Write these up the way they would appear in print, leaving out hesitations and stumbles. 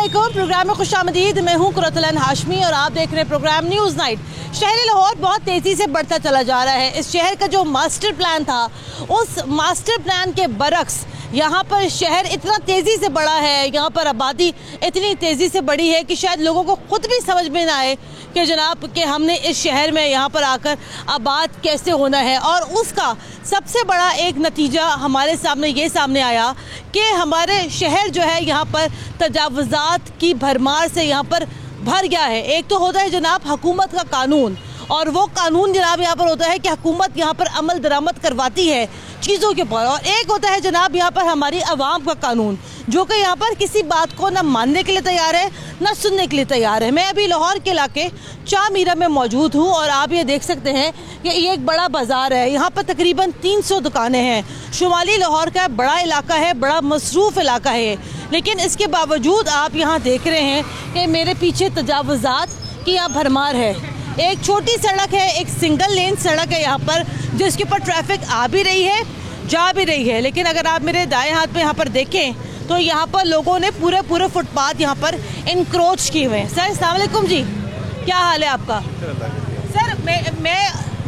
अस्सलामुअलैकुम। प्रोग्राम में खुशामदीद। मैं हूँ कुरतुल हाशमी और आप देख रहे हैं प्रोग्राम न्यूज़ नाइट। शहर लाहौर बहुत तेज़ी से बढ़ता चला जा रहा है। इस शहर का जो मास्टर प्लान था, उस मास्टर प्लान के बरक्स यहाँ पर शहर इतना तेज़ी से बढ़ा है, यहाँ पर आबादी इतनी तेज़ी से बढ़ी है कि शायद लोगों को खुद भी समझ में ना आए कि जनाब कि हमने इस शहर में यहाँ पर आकर आबाद कैसे होना है। और उसका सबसे बड़ा एक नतीजा हमारे सामने ये सामने आया कि हमारे शहर जो है यहाँ पर तजावुज़ात की भरमार से यहाँ पर भर गया है। एक तो होता है जनाब हुकूमत का कानून, और वो कानून जनाब यहाँ पर होता है कि हुकूमत यहाँ पर अमल दरामद करवाती है चीज़ों के ऊपर, और एक होता है जनाब यहाँ पर हमारी आवाम का कानून, जो कि यहाँ पर किसी बात को ना मानने के लिए तैयार है ना सुनने के लिए तैयार है। मैं अभी लाहौर के इलाके चाह मीरा में मौजूद हूँ और आप ये देख सकते हैं कि ये एक बड़ा बाज़ार है। यहाँ पर तकरीबन 300 दुकानें हैं। शुमाली लाहौर का बड़ा इलाका है, बड़ा मसरूफ़ इलाका है, लेकिन इसके बावजूद आप यहाँ देख रहे हैं कि मेरे पीछे तजावुज़ात की यहाँ भरमार है। एक छोटी सड़क है, एक सिंगल लेन सड़क है यहाँ पर, जिसके ऊपर ट्रैफिक आ भी रही है जा भी रही है। लेकिन अगर आप मेरे दाएं हाथ में यहाँ पर देखें तो यहाँ पर लोगों ने पूरे फुटपाथ यहाँ पर इनक्रोच किए हुए हैं। सर अस्सलाम वालेकुम जी, क्या हाल है आपका? सर मैं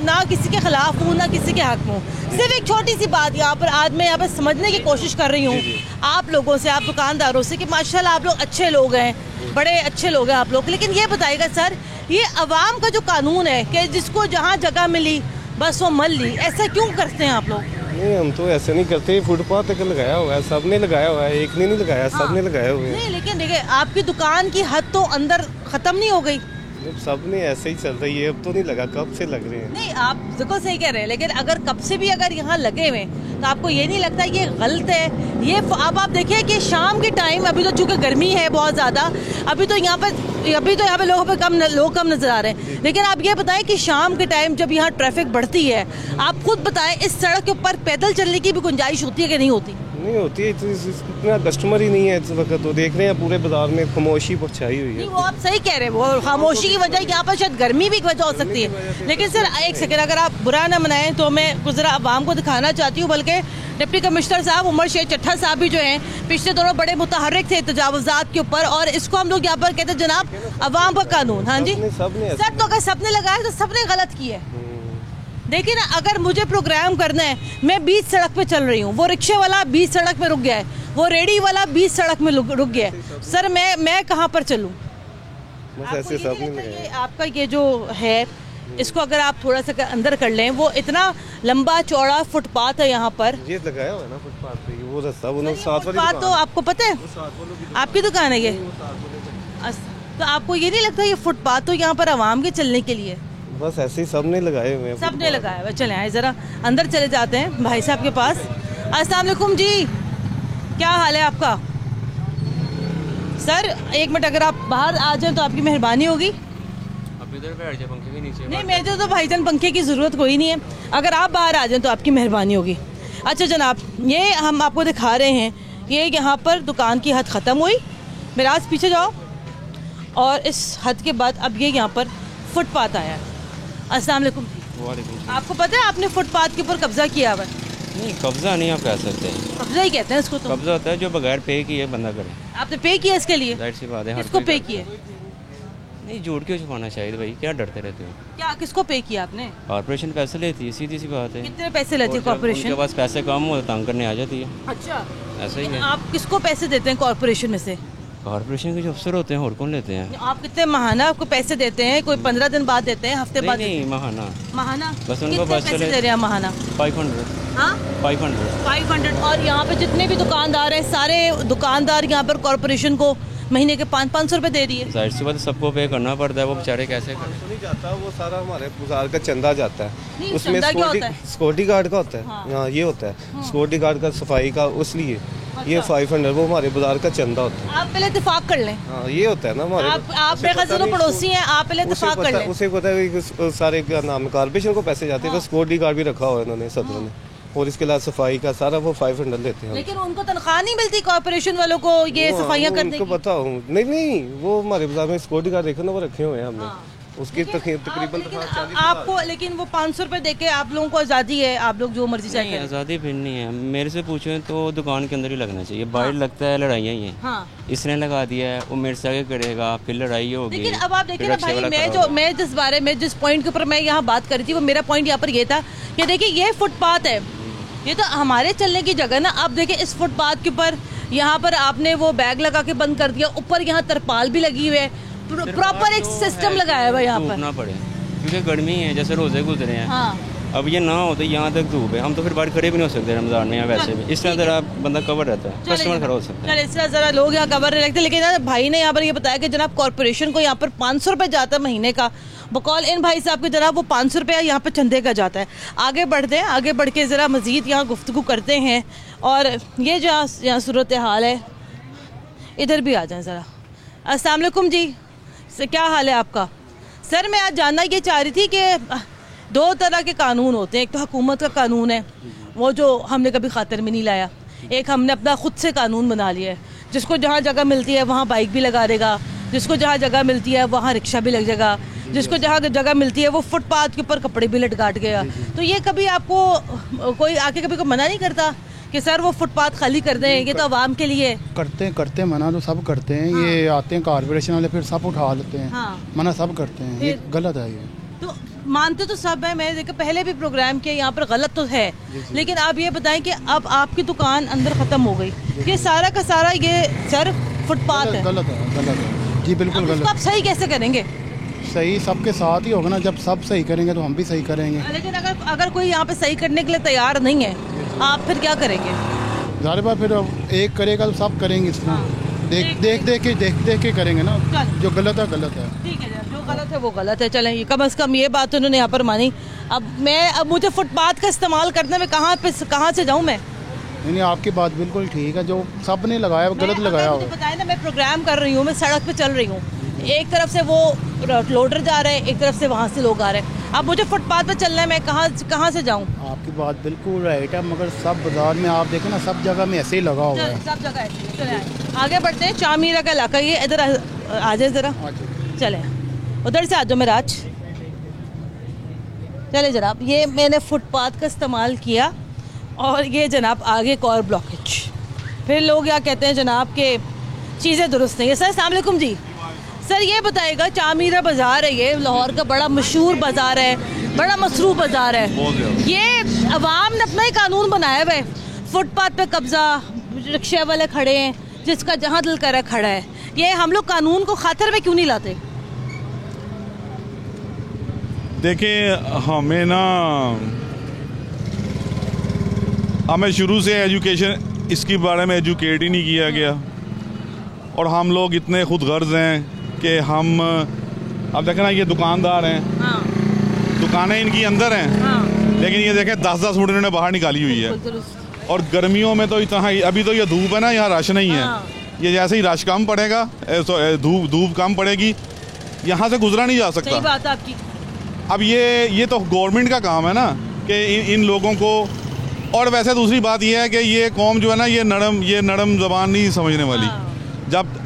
ना किसी के ख़िलाफ़ हूँ ना किसी के हक़ में हूँ, सिर्फ एक छोटी सी बात यहाँ पर आज मैं यहाँ पर समझने की कोशिश कर रही हूँ आप लोगों से, आप दुकानदारों से, कि माशाल्लाह आप लोग अच्छे लोग हैं, बड़े अच्छे लोग हैं आप लोग। लेकिन ये बताइएगा सर, ये अवाम का जो कानून है कि जिसको जहाँ जगह मिली बस वो मल ली, ऐसा क्यों करते हैं आप लोग? नहीं, हम तो ऐसे नहीं करते। फुटपाथ तक लगाया हुआ है, सबने लगाया हुआ है, एक ने नहीं लगाया, सबने लगाया हुआ है। नहीं, लेकिन देखिए आपकी दुकान की हद तो अंदर ख़त्म नहीं हो गई? सबने ऐसे ही चल रही है, अब तो नहीं लगा, कब से लग रहे हैं। नहीं, आप बिल्कुल सही कह रहे हैं, लेकिन अगर कब से भी अगर यहाँ लगे हुए तो आपको ये नहीं लगता ये गलत है? ये अब आप देखिए कि शाम के टाइम, अभी तो चूँकि गर्मी है बहुत ज़्यादा, अभी तो यहाँ पे लोग कम नज़र आ रहे हैं, लेकिन आप ये बताएं कि शाम के टाइम जब यहाँ ट्रैफिक बढ़ती है, आप खुद बताएं इस सड़क के ऊपर पैदल चलने की भी गुंजाइश होती है कि नहीं होती? नहीं होती है, इतना कस्टमर ही नहीं है इस वक्त। तो देख रहे हैं पूरे बाजार में खामोशी छाई हुई है। वो आप सही कह रहे हैं, वो खामोशी की वजह यहाँ पर शायद गर्मी भी एक वजह हो सकती है। लेकिन सर एक सेकंड, अगर आप बुरा ना मनाएं तो मैं ज़रा आवाम को दिखाना चाहती हूँ, बल्कि डिप्टी कमिश्नर साहब उमर शेख चट्ठा साहब भी जो हैं पिछले दोनों बड़े मुतहर्रिक थे तजावुज़ात के ऊपर, और इसको हम लोग यहाँ पर कहते हैं जनाब अवाम का कानून। हाँ जी सर, तो अगर सबने लगाया तो सबने गलत किया है। देखिए ना, अगर मुझे प्रोग्राम करना है, मैं बीच सड़क पे चल रही हूँ, वो रिक्शे वाला बीच सड़क पे रुक गया है, वो रेडी वाला बीच सड़क में रुक गया है, सर मैं कहाँ पर चलूँ? ऐसे सब नहीं। आपका ये जो है, इसको अगर आप थोड़ा सा अंदर कर लें, वो इतना लंबा चौड़ा फुटपाथ है यहाँ पर, ये लगाया हुआ है ना फुटपाथ पे, वो रास्ता वो फुटपाथ तो आपको पता है आपकी दुकान है ये, तो आपको ये नहीं लगता ये फुटपाथ तो यहाँ पर आवाम के चलने के लिए? बस ऐसे ही सबने लगाए हुए हैं, सबने लगाया हुआ। चले आए ज़रा अंदर चले जाते हैं भाई साहब के पास। अस्सलाम वालेकुम जी, क्या हाल है आपका? सर एक मिनट, अगर आप बाहर आ जाएं तो आपकी मेहरबानी होगी। आप इधर बैठ जाए पंखे के नीचे। नहीं, मेरे तो भाईजान पंखे की ज़रूरत कोई नहीं है, अगर आप बाहर आ जाएं तो आपकी मेहरबानी होगी। अच्छा जनाब, ये हम आपको दिखा रहे हैं, ये यहाँ पर दुकान की हद ख़त्म हुई, मेरे आज पीछे जाओ, और इस हद के बाद अब ये यहाँ पर फुटपाथ आया है। अस्सलाम वालेकुम। वालेकुम। आपको पता है आपने फुटपाथ के ऊपर कब्जा किया हुआ? नहीं, कब्जा नहीं आप कह सकते हैं, कब्जा ही कहते हैं इसको। तो कब्जा होता है जो बगैर पे किए बंदा करे। आपने पे किया इसके लिए? जाहिर सी बात है। किसको पे किया? नहीं, झूठ क्यों छुपाना चाहिए भाई, क्या डरते रहते हो? क्या किसको पे किया आपने? कॉर्पोरेशन पैसे लेती है, सीधी सी बात है। कितने पैसे लेती है कॉर्पोरेशन? उनके पास पैसे कम हो तो तंग करने आ जाती है। अच्छा, ऐसा ही है। आप किसको पैसे देते हैं कॉर्पोरेशन में से? कॉर्पोरेशन के जो अफसर होते हैं और कौन लेते हैं? आप कितने महाना आपको पैसे देते हैं? कोई 15 दिन बाद देते हैं, हफ्ते बाद? नहीं, महाना। महाना बस उनको कितने पैसे दे रहे हैं महाना? 500। हाँ 500। और यहाँ पे जितने भी दुकानदार हैं, सारे दुकानदार यहाँ पर कॉर्पोरेशन को महीने के 500 रुपए दे रही है। जाहिर सी बात है, सबको पे करना पड़ता है, वो बेचारे कैसे करें? नहीं जाता, वो सारा हमारे बाजार का चंदा जाता है, उसमें है? सिक्योरिटी गार्ड का होता है। हाँ ये होता है सिक्योरिटी गार्ड का, सफाई का, उसलिए ये 500 वो हमारे बाजार का चंदा होता है। आप पहले इत्तेफाक कर लें। हाँ ये होता है ना हमारे, आप बेखबर पड़ोसी हैं, आप पहले इत्तेफाक कर लें। उसे पता है सारे क्या नाम है, कॉर्पोरेशन को पैसे जाते हैं, तो सिक्योरिटी गार्ड भी रखा हुआ है उन्होंने सदरों ने, और इसके अलावा सफाई का सारा वो 500 लेते हैं। लेकिन उनको तनख्वाह नहीं मिलती कॉर्पोरेशन वालों को ये सफाइयाँ करने की? उनको पता हो नहीं, वो हमारे बाजार में सिक्योरिटी गार्ड देखे ना, वो रखे हुए हैं हमने, उसकी तकरीबन लेकिन आपको लेकिन वो 500 रुपये देके आप लोगों को आज़ादी है, आप लोग जो मर्जी चाहे करें। आज़ादी फिर नहीं है, मेरे से पूछें तो दुकान के अंदर ही लगना चाहिए। बाहर लगता है लड़ाइयाँ ही हैं। हाँ। इसने लगा दिया है, वो मेरे से आगे करेगा, फिर लड़ाई होगी। लेकिन अब आप देखिए ना भाई, मैं जिस पॉइंट के ऊपर मैं यहाँ बात कर रही थी, वो मेरा पॉइंट यहाँ पर ये था कि देखिए ये फुटपाथ है, ये तो हमारे चलने की जगह ना। अब देखिए इस फुटपाथ के ऊपर यहाँ पर आपने वो बैग लगा के बंद कर दिया, ऊपर यहाँ तरपाल भी लगी हुई है, प्रॉपर एक सिस्टम लगाया हुआ है यहाँ पर। ना पड़े क्योंकि गर्मी है, जैसे रोजे गुजरे हैं। हाँ। अब ये ना हो तो यहाँ तक धूप है, हम तो फिर बाहर खड़े भी नहीं हो सकते रमजान में। यहाँ वैसे भी इस तरह जरा बंदा कवर रहता है, कस्टमर खड़ा हो सकता है। चलिए इस तरह जरा लोग यहाँ कवर नहीं रखते। लेकिन ना भाई ने यहाँ पर ये बताया कि जनाब कॉर्पोरेशन को यहाँ पर 500 रुपये जाता है महीने का। बकौल इन भाई साहब के जनाब वो 500 रुपया यहाँ पर चंदे का जाता है। आगे बढ़ते हैं, आगे बढ़ के ज़रा मज़ीद यहाँ गुफ्तगू करते हैं। और ये जो यहाँ सूरत हाल है, इधर भी आ जाएँ ज़रा। अस्सलाम वालेकुम जी, क्या हाल है आपका? सर मैं आज जानना ये चाह रही थी कि 2 तरह के कानून होते हैं। एक तो हुकूमत का कानून है, वो जो हमने कभी खातिर में नहीं लाया। एक हमने अपना खुद से कानून बना लिया है, जिसको जहाँ जगह मिलती है वहाँ बाइक भी लगा देगा, जिसको जहाँ जगह मिलती है वहाँ रिक्शा भी लग जाएगा, जिसको जहाँ जगह मिलती है वो फुटपाथ के ऊपर कपड़े भी लटकाट गया। तो ये कभी आपको कोई आके कभी को मना नहीं करता कि सर वो फुटपाथ खाली कर दें, ये तो आवाम के लिए? करते मना तो सब करते हैं। हाँ। ये आते हैं कॉर्पोरेशन वाले, फिर सब उठा लेते हैं। हाँ। मना सब करते हैं, ये गलत है। ये तो मानते तो सब है, मैं देखा पहले भी प्रोग्राम किया, यहाँ पर गलत तो है। लेकिन आप ये बताएं कि अब आपकी दुकान अंदर ख़त्म हो गई, ये सारा का सारा ये सर फुटपाथ है। गलत है जी, बिल्कुल गलत। आप सही कैसे करेंगे? सही सबके साथ ही होगा ना, जब सब सही करेंगे तो हम भी सही करेंगे। लेकिन अगर कोई यहाँ पे सही करने के लिए तैयार नहीं है, आप फिर क्या करेंगे? ज़ाहिर बात, फिर एक करेगा तो सब करेंगे इस तरह। देख के करेंगे ना। जो गलत है गलत है। ठीक है, जो गलत है वो गलत है। चलें, कम से कम ये बात उन्होंने यहाँ पर मानी। अब मुझे फुटपाथ का इस्तेमाल करने में कहाँ से जाऊँ मैं? नहीं, आपकी बात बिल्कुल ठीक है। जो सब ने लगाया वो गलत लगाया हो। बताया ना, मैं प्रोग्राम कर रही हूँ, मैं सड़क पे चल रही हूँ, एक तरफ से वो लोडर जा रहे हैं, एक तरफ से वहाँ से लोग आ रहे हैं। अब मुझे फुटपाथ पे चलना है, मैं कहाँ से जाऊँ? आपकी बात बिल्कुल राइट है, मगर सब बाजार में आप देखें ना, सब जगह में ऐसे ही लगा हुआ है। सब जगह ऐसे। आगे बढ़ते हैं, चामीरा का इलाका ये, इधर आ जाए ज़रा। चले उधर से आ जाओ मेराज। चले जनाब, ये मैंने फुटपाथ का इस्तेमाल किया और ये जनाब आगे एक और ब्लॉकेज। फिर लोग यहाँ कहते हैं जनाब के चीज़ें दुरुस्त नहीं है। सर अस्सलाम वालेकुम जी। सर ये बताइएगा, चामीरा बाज़ार है, ये लाहौर का बड़ा मशहूर बाज़ार है, बड़ा मसरूफ़ बाज़ार है। ये अवाम ने अपना ही कानून बनाया हुआ है, फुटपाथ पे कब्ज़ा, रिक्शे वाले खड़े हैं, जिसका जहाँ दिल करे खड़ा है। ये हम लोग कानून को खातिर में क्यों नहीं लाते? देखिए, हमें शुरू से एजुकेशन इसके बारे में एजुकेट ही नहीं किया गया, और हम लोग इतने खुद गर्ज हैं कि हम अब देखें ना, ये दुकानदार हैं। हाँ। दुकानें इनकी अंदर हैं। हाँ। लेकिन ये देखें 10-10 फुट इन्होंने बाहर निकाली हुई है। और गर्मियों में तो इतना, अभी तो ये धूप है ना, यहाँ रश नहीं है। हाँ। ये जैसे ही रश कम पड़ेगा, धूप कम पड़ेगी, यहाँ से गुजरा नहीं जा सकता। सही बात है आपकी। अब ये तो गवर्नमेंट का काम है ना कि इन लोगों को। और वैसे दूसरी बात ये है कि ये कौम जो है ना, ये नरम ज़बान नहीं समझने वाली। हाँ।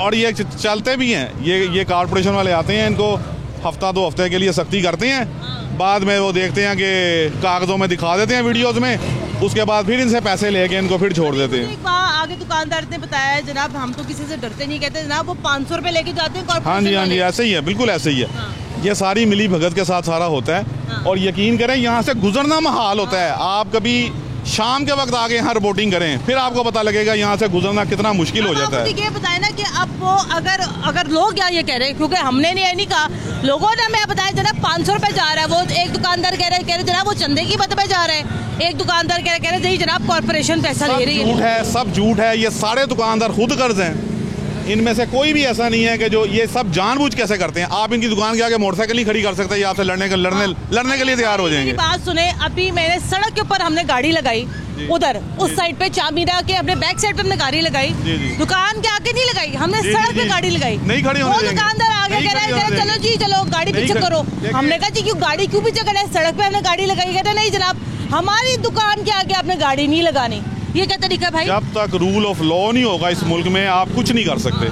और ये चलते भी हैं, ये कॉर्पोरेशन वाले आते हैं, इनको हफ्ता 2 हफ्ते के लिए सख्ती करते हैं। हाँ। बाद में वो देखते हैं कि कागज़ों में दिखा देते हैं, वीडियोज़ में, उसके बाद फिर इनसे पैसे लेके इनको फिर छोड़ देते हैं। आगे दुकानदार ने बताया जनाब, हम तो किसी से डरते नहीं, कहते जनाब वो 500 रुपये लेके जाते हैं। हाँ जी, ऐसे ही है, बिल्कुल ऐसे ही है। हाँ। ये सारी मिली भगत के साथ सारा होता है। हाँ। और यकीन करें, यहाँ से गुजरना महाल होता है। आप कभी शाम के वक्त आगे यहाँ रिपोर्टिंग करें, फिर आपको पता लगेगा यहाँ से गुजरना कितना मुश्किल हो जाता है। ये बताए ना कि अब वो अगर लोग यहाँ ये कह रहे हैं, क्योंकि हमने नहीं कहा, लोगों ने हमें बताया जनाब 500 रुपये जा रहा है। वो एक दुकानदार कह रहे जनाब वो चंदे की मत पे जा रहे हैं, एक दुकानदार कह रहे जी जनाब कॉर्पोरेशन पैसा ले रही है। सब झूठ है। ये सारे दुकानदार खुद कर्ज हैं, इनमें से कोई भी ऐसा नहीं है कि जो ये सब जानबूझ कैसे करते हैं। आप इनकी दुकान के आगे मोटरसाइकिल नहीं खड़ी कर सकते, ये आपसे लड़ने के लिए तैयार हो जाएंगे। बात सुने, अभी मैंने सड़क के ऊपर हमने गाड़ी लगाई, उधर उस साइड पे चामीरा के अपने बैक साइड पे हमने गाड़ी लगाई, दुकान के आगे नहीं लगाई, हमने सड़क पे गाड़ी लगाई। नहीं खड़ी वो दुकानदार आगे कह रहा है चलो जी चलो गाड़ी पीछे करो। हमने कहा जी क्यों गाड़ी क्यों पीछे करें, सड़क पे हमने गाड़ी लगाई। कहते नहीं जनाब, हमारी दुकान के आगे आपने गाड़ी नहीं लगानी। ये क्या तरीका भाई? जब तक रूल ऑफ लॉ नहीं होगा इस मुल्क में, आप कुछ नहीं कर सकते।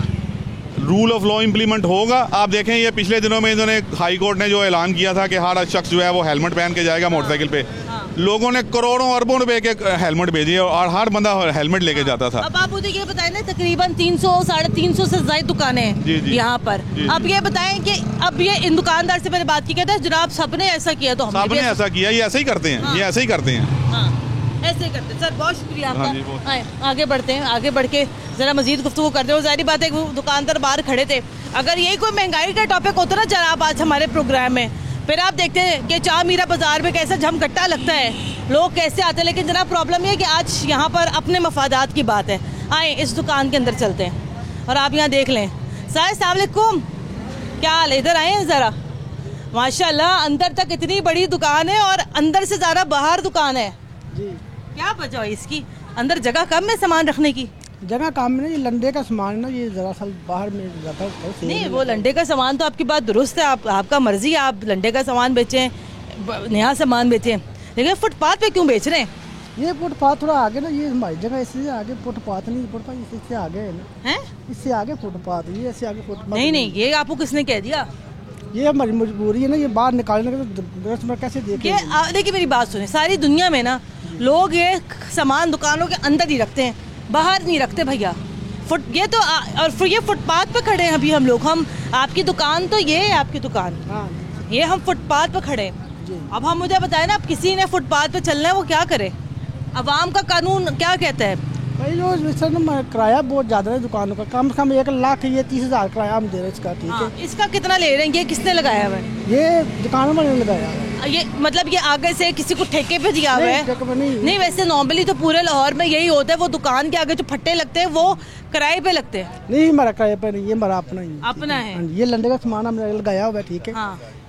रूल ऑफ लॉ इम्प्लीमेंट होगा। आप देखें ये पिछले दिनों में इन्होंने हाई कोर्ट ने जो ऐलान किया था कि हर शख्स जो है वो हेलमेट पहन के जाएगा मोटरसाइकिल पे, लोगों ने करोड़ों अरबों रुपए के हेलमेट भेजे और हर बंदा हेलमेट लेके जाता था। अब आप मुझे ये बताएं ना, तकरीबन 300 350 से ज्यादा दुकानें हैं यहाँ पर। अब ये बताएं कि अब ये इन दुकानदार से मैंने बात की, कहते हैं जनाब सबने ऐसा किया तो हमने भी ऐसा किया, ये ऐसे ही करते हैं, ये ऐसे ही करते हैं, ऐसे ही करते हैं। सर बहुत शुक्रिया आपका। आए आगे बढ़ते हैं, आगे बढ़ के जरा मजीद गुफ्तगू करते हैं। जाहिर बात है दुकानदार बाहर खड़े थे, अगर यही कोई महंगाई का टॉपिक होता ना जनाब आज हमारे प्रोग्राम में, फिर आप देखते हैं कि चाह मीरा बाजार में कैसा झमकट्टा लगता है, लोग कैसे आते हैं। लेकिन जनाब प्रॉब्लम ये है कि आज यहाँ पर अपने मफादात की बात है। आए इस दुकान के अंदर चलते हैं और आप यहाँ देख लें। सर अस्सलाम वालेकुम, क्या हाल है? इधर आए हैं ज़रा। माशाल्लाह अंदर तक इतनी बड़ी दुकान है और अंदर से ज़्यादा बाहर दुकान है जी। क्या वजह है इसकी? अंदर जगह कम है सामान रखने की? जगह काम में ये लंडे का सामान ना, ये जरा सा बाहर में जाता है। नहीं वो लंडे का सामान तो आपकी बात दुरुस्त है, आपका मर्जी है, आप लंडे का सामान बेचें, नया सामान बेचें, लेकिन फुटपाथ पे क्यों बेच रहे हैं? ये फुटपाथ थोड़ा आगे ना, ये हमारी जगह इससे आगे फुटपाथ नहीं, फुटपाथ इससे आगे है ना, हैं? इससे आगे फुटपाथ, ये ऐसे आगे फुटपाथ नहीं, ये आपको किसने कह दिया? ये हमारी मजबूरी है ना, ये बाहर निकालने का कैसे देखें। देखिए मेरी बात सुने, सारी दुनिया में ना लोग ये सामान दुकानों के अंदर ही रखते हैं, बाहर नहीं रखते भैया। ये तो और फिर ये फुटपाथ पे खड़े हैं अभी हम लोग, हम आपकी दुकान तो ये है आपकी दुकान, ये हम फुटपाथ पे खड़े हैं। अब हम मुझे बताएं ना, अब किसी ने फुटपाथ पे चलना है वो क्या करे? अवाम का कानून क्या कहता है? भाई जो सर ना किराया बहुत ज़्यादा है दुकानों का, कम से कम 1 लाख, ये 30,000 किराया हम दे रहे हैं इसका। ठीक है, इसका कितना ले रहे हैं? ये किसने लगाया हुआ है? ये दुकानों में लगाया है। ये मतलब ये आगे से किसी को ठेके पे दिया हुआ है? नहीं वैसे नॉर्मली तो पूरे लाहौर में यही होता है, वो दुकान के आगे जो फट्टे लगते हैं वो किराए पे लगते हैं। नहीं हमारा किराए पे नहीं, ये हमारा अपना ही अपना है। ये लंडे का सामान हमने लगाया हुआ है। ठीक है,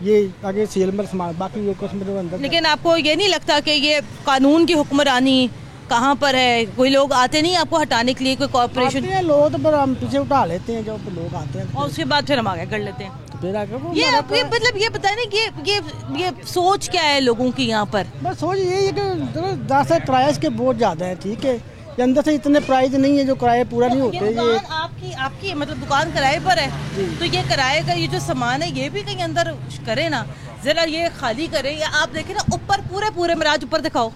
ये आगे सेल में सामान, बाकी ये कुछ मेरे अंदर। लेकिन आपको ये नहीं लगता कि ये कानून की हुक्मरानी कहाँ पर है? कोई लोग आते नहीं आपको हटाने के लिए? कोई कॉर्पोरेशन? लोग तो पर हम पीछे उठा लेते हैं, जब लोग आते हैं और उसके बाद फिर हम आगे कर लेते हैं। फिर आगे ये मतलब ये बताए ना कि ये सोच क्या है लोगों की यहाँ पर? बस सोच यही है कि ज़्यादा किराया इसके बहुत ज़्यादा है। ठीक है, ये अंदर से इतने प्राइस नहीं है जो किराए पूरा नहीं होते। ये आपकी मतलब दुकान किराए पर है, तो ये किराए का ये जो सामान है ये भी कहीं अंदर करे ना, जरा ये खाली करे। या आप देखें ना ऊपर पूरे मिराज ऊपर दिखाओ,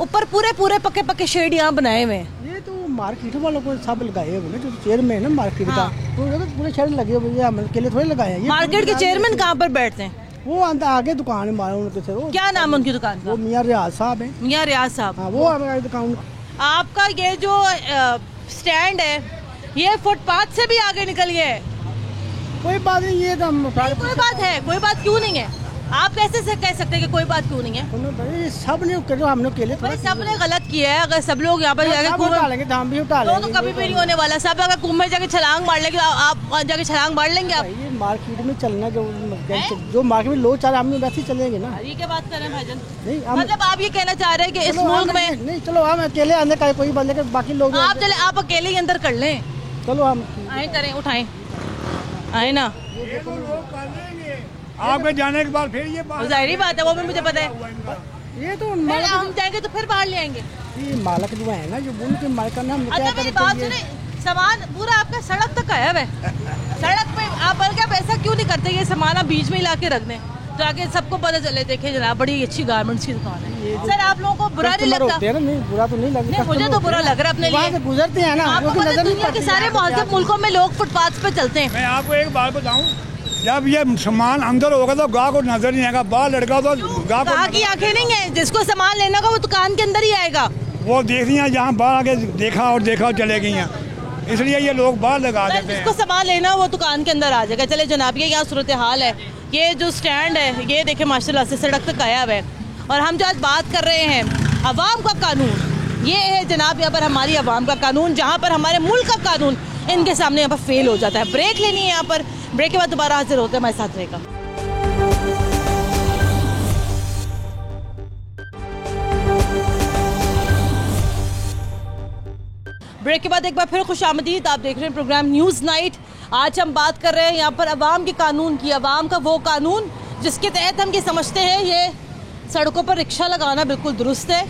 ऊपर पूरे पक्के शेड यहाँ बनाए हुए हैं। ये तो मार्केट वालों को सब लगाए हुए जो चेयरमैन है ना मार्केट का, तो पूरे शेड लगे हुए हैं, हम अकेले थोड़े लगाए हैं। मार्केट के चेयरमैन कहाँ पर बैठते हैं? वो अंदर आगे दुकान है हमारे उनके से। क्या नाम है उनकी दुकान का? वो मियाँ रियाज साहब है। मियाँ रियाज साहब, वो हमारी दुकान। आपका ये जो स्टैंड है ये फुटपाथ से भी आगे निकल गया है। कोई बात नहीं, ये तो कोई बात है, कोई बात क्यों नहीं है? आप कैसे से कह सकते हैं कि कोई बात क्यों नहीं है? सब ने हमने अकेले भाई सब ने गलत किया है। अगर सब लोग यहाँ पर उठा लेंगे तो हम भी उठा लेंगे, तो कभी भी नहीं होने वाला। सब अगर कुंभ में जाके छलांग मार लेंगे, आप जाके छलांग मार लेंगे। आप ये मार्केट में चलना जो मार्केट में लोग चाह रहे हम वैसे ही चलेंगे ना। ये क्या बात कर रहे हैं भाईजान? नहीं मतलब आप ये कहना चाह रहे हैं कि इस मुल्क में नहीं, चलो हम अकेले अंदर का कोई बात, लेकिन बाकी लोग आप चले, आप अकेले ही अंदर कर लें। चलो हम आए करें, उठाएं, आए ना। आपके जाने के बाद फिर ये जाहिर बात है, वो भी मुझे पता है। ये तो हम जाएंगे तो फिर बाहर ले आएंगे। ये मालक जो है ना, जो उनके मालिक का नाम अच्छा मेरी बात सुने, सामान पूरा आपका सड़क तक आया है, सड़क पे आप बल्कि आप ऐसा क्यों नहीं करते? ये सामान आप बीच में ही ला के रख दें ताकि सबको पता चले, देखे जनाब बड़ी अच्छी गारमेंट्स की दुकान है। सर आप लोगों को बुरा नहीं लगता? नहीं, बुरा तो नहीं लगता। मुझे तो बुरा लग रहा है अपने लिए। गुजरते हैं ना, आपको पता दुनिया के सारे मुहज़्ज़ब मुल्कों में लोग फुटपाथ पे चलते हैं। मैं आपको एक बात बताऊं, जब ये सामान अंदर होगा तो गाह को नजर नहीं आएगा, बाहर लड़का तो गाह की आंखें नहीं है, जिसको सामान लेना होगा वो दुकान के अंदर ही आएगा। वो देख रही है जहाँ बाहर आके देखा और चले गई हैं, इसलिए ये लोग बाहर लगा देते हैं। जिसको सामान लेना वो दुकान के अंदर आ जाएगा। चले जनाब, ये यहाँ सूरत हाल है। ये जो स्टैंड है ये देखे माशाल्लाह से सड़क तक आया हुआ है। और हम जो आज बात कर रहे हैं अवाम का कानून, ये है जनाब यहाँ पर हमारी अवाम का कानून, जहाँ पर हमारे मुल्क का कानून इनके सामने यहाँ पर फेल हो जाता है। ब्रेक लेनी है यहाँ पर, ब्रेक के बाद दोबारा हाजिर होते हैं, हमारे साथ रहेगा। ब्रेक के बाद एक बार फिर खुशामदीद, आप देख रहे हैं प्रोग्राम न्यूज़ नाइट। आज हम बात कर रहे हैं यहाँ पर अवाम के कानून की, अवाम का वो कानून जिसके तहत हम ये समझते हैं ये सड़कों पर रिक्शा लगाना बिल्कुल दुरुस्त है।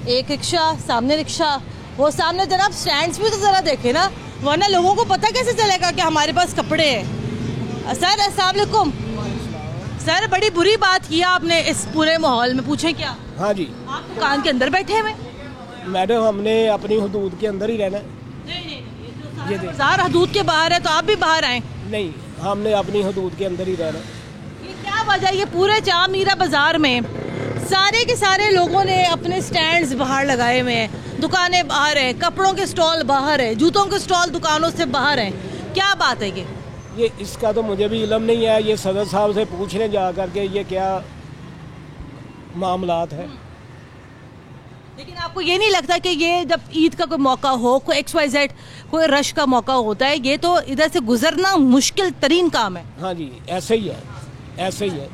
एक रिक्शा, सामने रिक्शा, वो सामने जनाब स्टैंड्स भी तो ज़रा देखें ना, वरना लोगों को पता कैसे चलेगा कि हमारे पास कपड़े हैं। सर अस्सलाम वालेकुम। सर बड़ी बुरी बात किया आपने इस पूरे माहौल में, पूछें क्या? हाँ जी आप दुकान के अंदर बैठे हुए? मैडम, हमने अपनी हदूद के अंदर ही रहना है। ये बाजार हदूद के बाहर है तो आप भी बाहर आए? नहीं, हमने अपनी हदूद के अंदर ही रहना है। ये क्या वजह, ये पूरे चामीरा बाजार में सारे के सारे लोगों ने अपने स्टैंड्स बाहर लगाए हुए हैं, दुकानें बाहर हैं, कपड़ों के स्टॉल बाहर है, जूतों के स्टॉल दुकानों से बाहर हैं, क्या बात है ये इसका तो मुझे भी इल्म नहीं है, ये सदर साहब से पूछ लें जा करके ये क्या मामलात है। लेकिन आपको ये नहीं लगता कि ये जब ईद का कोई मौका हो, कोई XYZ कोई रश का मौका होता है, ये तो इधर से गुजरना मुश्किल तरीन काम है? हाँ जी, ऐसे ही है, ऐसे ही है।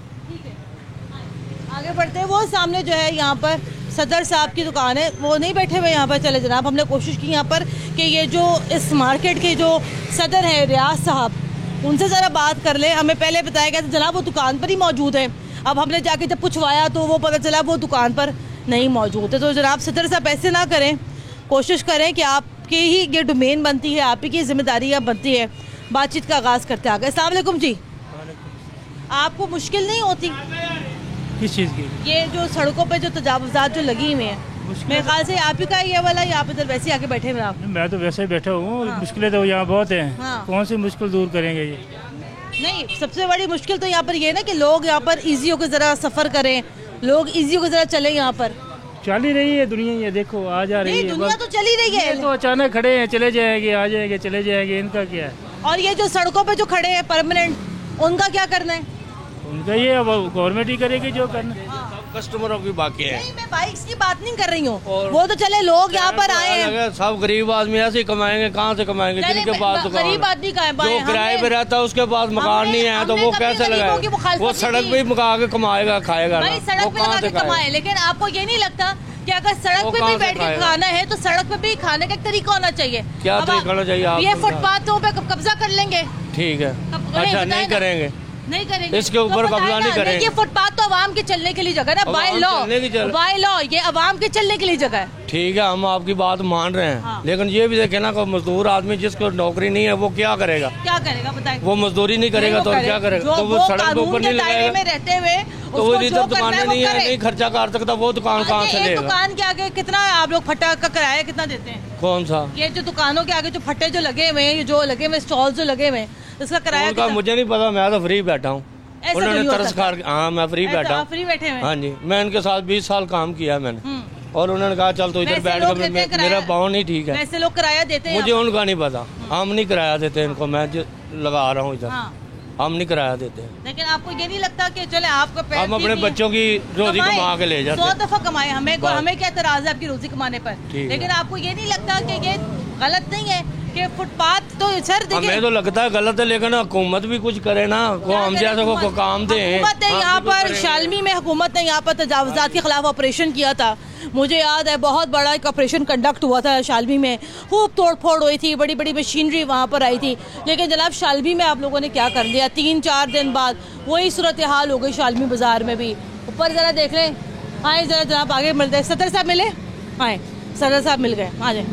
आगे बढ़ते हैं। वो सामने जो है यहाँ पर सदर साहब की दुकान है, वो नहीं बैठे हुए यहाँ पर। चले जनाब, हमने कोशिश की यहाँ पर कि ये जो इस मार्केट के जो सदर है रियाज साहब, उनसे ज़रा बात कर ले। हमें पहले बताया गया था जनाब वो दुकान पर ही मौजूद है, अब हमने जाके जब पूछवाया तो वो पता चला वो दुकान पर नहीं मौजूद है। तो जनाब सदर साहब ऐसे ना करें, कोशिश करें कि आपकी ही ये डोमेन बनती है, आप ही की जिम्मेदारी बनती है। बातचीत का आगाज़ करते आ गए। अस्सलाम वालेकुम जी। आपको मुश्किल नहीं होती किस चीज़ की? ये जो सड़कों पे जो तजावुज़ात जो लगी हुई हैं, मेरे ख्याल से आप ही का ये वाला, या आप इधर वैसे ही आके बैठे हुए आप? मैं तो वैसे ही बैठा हूँ। हाँ। मुश्किलें तो यहाँ बहुत हैं। हाँ। कौन सी मुश्किल दूर करेंगे ये? नहीं, सबसे बड़ी मुश्किल तो यहाँ पर ये ना कि लोग यहाँ पर ईजी होकर ज़रा सफ़र करें, लोग ईजी होकर ज़रा चले यहाँ पर। चल ही रही है दुनिया, ये देखो आ जा रही है। दुनिया तो चली रही है, तो अचानक खड़े हैं, चले जाएंगे, आ जाएंगे, चले जाएंगे, इनका क्या है? और ये जो सड़कों पे जो खड़े हैं परमानेंट, उनका क्या करना है? उनका ये अब गवर्नमेंट ही करेगी जो करना है। कस्टमरों की बाकी है। नहीं, मैं बाइक्स की बात नहीं कर रही हूँ, वो तो चले लोग यहाँ पर आए हैं। सब गरीब आदमी ऐसे ही कमाएंगे, कहाँ से कमाएंगे? जिनके पास गरीब आदमी का है, जो किराए पे रहता है उसके पास मकान नहीं है तो वो कैसे लगाएगा? वो सड़क पे ही मका के कमाएगा, खाएगा ना, सड़क पे लगा के कमाए। लेकिन आपको ये नहीं लगता कि अगर सड़क पे भी बैठ के खाना है तो सड़क पे भी खाने का एक तरीका होना चाहिए? क्या तरीका होना चाहिए? ये फुटपाथों पे कब्जा कर लेंगे, ठीक है, अच्छा नहीं करेंगे, नहीं करेंगे, इसके ऊपर कब्जा नहीं करेंगे। ये फुटपाथ तो आवाम के चलने के लिए जगह है ना, बाय लॉ ये आवाम के चलने के लिए जगह है। ठीक है, हम आपकी बात मान रहे हैं। हाँ। लेकिन ये भी देखे ना, कोई मजदूर आदमी जिसको नौकरी नहीं है वो क्या करेगा? क्या करेगा बताइए? वो मजदूरी नहीं करेगा तो क्या करेगा? तो वो सड़क के ऊपर नहीं लगाएगा में रहते हुए, तो वो इधर दुकानें नहीं है, नहीं खर्चा कर सकता, वो दुकान कहाँ से लेगा? दुकान के आगे कितना आप लोग फट्टा का किराया कितना देते हैं? कौन सा? ये जो दुकानों के आगे जो फट्टे जो लगे हुए हैं, जो लगे हुए स्टॉल जो लगे हुए हैं, इसका किराया मुझे नहीं पता, मैं तो फ्री बैठा हूँ। उन्होंने तरस खार, हाँ मैं फ्री बैठा हूँ। फ्री बैठे हैं? हाँ जी, मैं इनके साथ 20 साल काम किया मैंने, और उन्होंने कहा चल तो इधर बैठ कर, मेरा पाँव नहीं ठीक है। ऐसे लोग किराया देते हैं? मुझे उनका नहीं पता, हम नहीं किराया देते इनको, मैं लगा रहा हूँ इधर, हम नहीं किराया देते। लेकिन आपको ये नहीं लगता कि चले आपका हम अपने बच्चों की रोजी कमा के ले जाते? 100 दफा कमाए, हमें क्या एतराज है आपकी रोजी कमाने पर? लेकिन आपको ये नहीं लगता कि ये गलत नहीं है कि फुटपाथ तो सर देखिए, हमें तो लगता है गलत है, लेकिन हुकूमत भी कुछ करे ना, वो हम जैसे को काम दे। हुकूमत ने यहाँ पर शालमी में हुकूमत ने यहाँ पर तजावुज़ात के खिलाफ ऑपरेशन किया था। मुझे याद है बहुत बड़ा एक ऑपरेशन कंडक्ट हुआ था शालमी में, खूब तोड़ फोड़ हुई थी, बड़ी बड़ी मशीनरी वहाँ पर आई थी। लेकिन जनाब शालमी में आप लोगों ने क्या कर दिया, 3-4 दिन बाद वही सूरत हाल हो गई शालमी बाजार में भी। ऊपर ज़रा देख लें, आए ज़रा जनाब आगे मिलते हैं। सदर साहब मिले? आए सदर साहब मिल गए, आ जाए।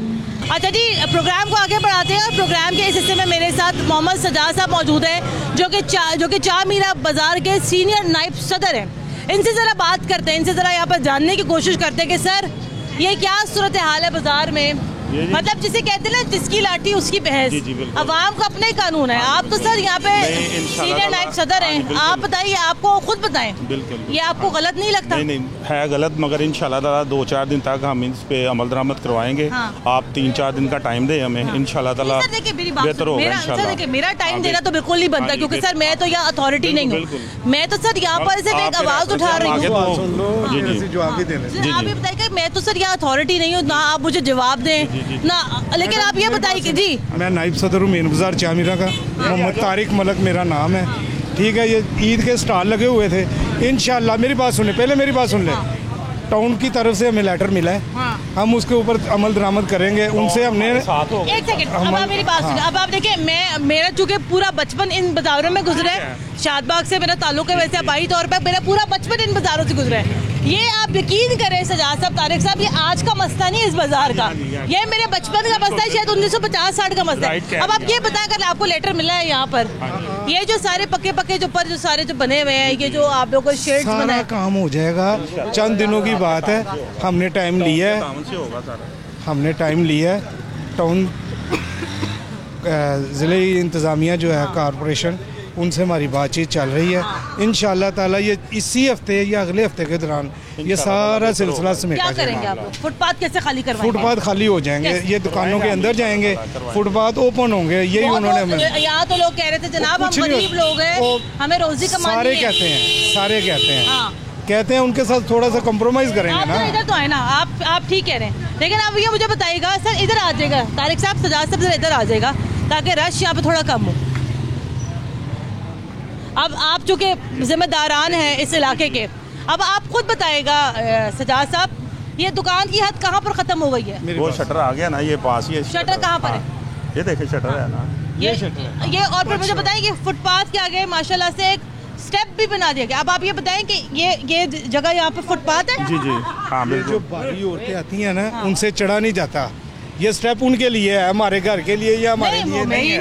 अच्छा जी, प्रोग्राम को आगे बढ़ाते हैं। और प्रोग्राम के इस हिस्से में मेरे साथ मोहम्मद सजाद साहब मौजूद है, जो कि चामीरा बाजार के सीनियर नायब सदर हैं। इनसे ज़रा बात करते हैं, इनसे ज़रा यहाँ पर जानने की कोशिश करते हैं कि सर ये क्या सूरत हाल है बाजार में? मतलब जिसे कहते हैं ना, जिसकी लाठी उसकी भैंस, अवाम का अपना ही कानून है। आप तो सर यहाँ पे सीनियर नायब सदर हैं, आप बताइए, आपको खुद बताएं, ये आपको गलत नहीं लगता? नहीं है गलत, मगर इंशाल्लाह ताला 2-4 दिन तक हम इस पे अमल दरामद करवाएंगे। आप 3-4 दिन का टाइम दें हमें, इंशाल्लाह ताला बेहतर होगा इंशाल्लाह। देखिए मेरा टाइम देना तो बिल्कुल नहीं बनता, क्योंकि सर मैं तो यहाँ अथॉरिटी नहीं हूँ, मैं तो सर यहाँ पर सिर्फ एक आवाज़ उठा रही हूँ। आप ये बताइए, मैं तो सर यहाँ अथॉरिटी नहीं हूँ, ना आप मुझे जवाब दें ना। लेकिन आप ये बताइए कि जी, मैं नाइब सदर हूँ मेन बाजार चामीरा का, मोहम्मद तारिक मलक मेरा नाम है, ठीक है। ये ईद के स्टॉल लगे हुए थे, इंशाल्लाह मेरी बात सुन ले, पहले मेरी बात सुन ले। टाउन की तरफ से हमें लेटर मिला है, हम उसके ऊपर अमल दरामद करेंगे। उनसे हमने एक सेकंड, अब आप मेरी बात सुनिए। अब आप देखिए, मेरा चूंकि पूरा बचपन इन बाजारों में गुजरा है, शादबाग से मेरा ताल्लुक है, वैसे आबाई तौर पर मेरा पूरा बचपन इन बाजारों से गुजरा है। ये आप यकीन करें सजाद साहब, तारिक साहब, ये आज का मसला नहीं है इस बाजार का, ये मेरे बचपन का मसला है, शायद 1950-60 का मसला है। अब आप ये बताएं, अगर आपको लेटर मिला है यहाँ पर, ये जो सारे पक्के जो पर जो सारे जो बने हुए हैं, ये जो आप लोगों को शेड्स बना सारा है, काम हो जाएगा, चंद दिनों की बात है। हमने टाइम लिया है, टाउन ज़िले इंतज़ामिया जो है कॉरपोरेशन, उनसे हमारी बातचीत चल रही है। इंशाअल्लाह ताला ये इसी हफ्ते या अगले हफ्ते के दौरान ये सारा सिलसिला समेटा क्या करेंगे आप? फुटपाथ कैसे खाली करवाएंगे? फुटपाथ खाली हो जाएंगे, ये दुकानों के अंदर जाएंगे, फुटपाथ ओपन होंगे, यही उन्होंने हमें। यहाँ तो लोग कह रहे थे जनाब हम गरीब लोग हैं, हमें रोजी कमानी सारे है। कहते हैं उनके साथ थोड़ा सा कॉम्प्रोमाइज करेंगे आप ना। तो इधर तो है ना, आप ठीक कह रहे हैं, लेकिन अब ये मुझे बताइएगा सर, इधर आ जाएगा तारिक साहब, सजाद साहब इधर आ जाएगा ताकि रश यहाँ पे थोड़ा कम हो। अब आप चूँकि जिम्मेदारान हैं इस इलाके के, अब आप खुद बताएगा सजाद साहब, ये दुकान की हद कहाँ पर ख़त्म हो गई है? वो शटर आ गया ना, ये पास ही है। शटर कहाँ पर है? ये देखिए शटर है ना, ये और फिर मुझे बताएं कि फुटपाथ के आगे माशाल्लाह से एक स्टेप भी बना दिया गया। अब आप ये बताएं कि ये जगह यहाँ पे फुटपाथ है? जी हाँ बिल्कुल। जो बाहरी औरतें आती हैं ना, उनसे चढ़ा नहीं जाता, ये स्टेप उनके लिए है, हमारे घर के लिए या हमारे लिए नहीं है।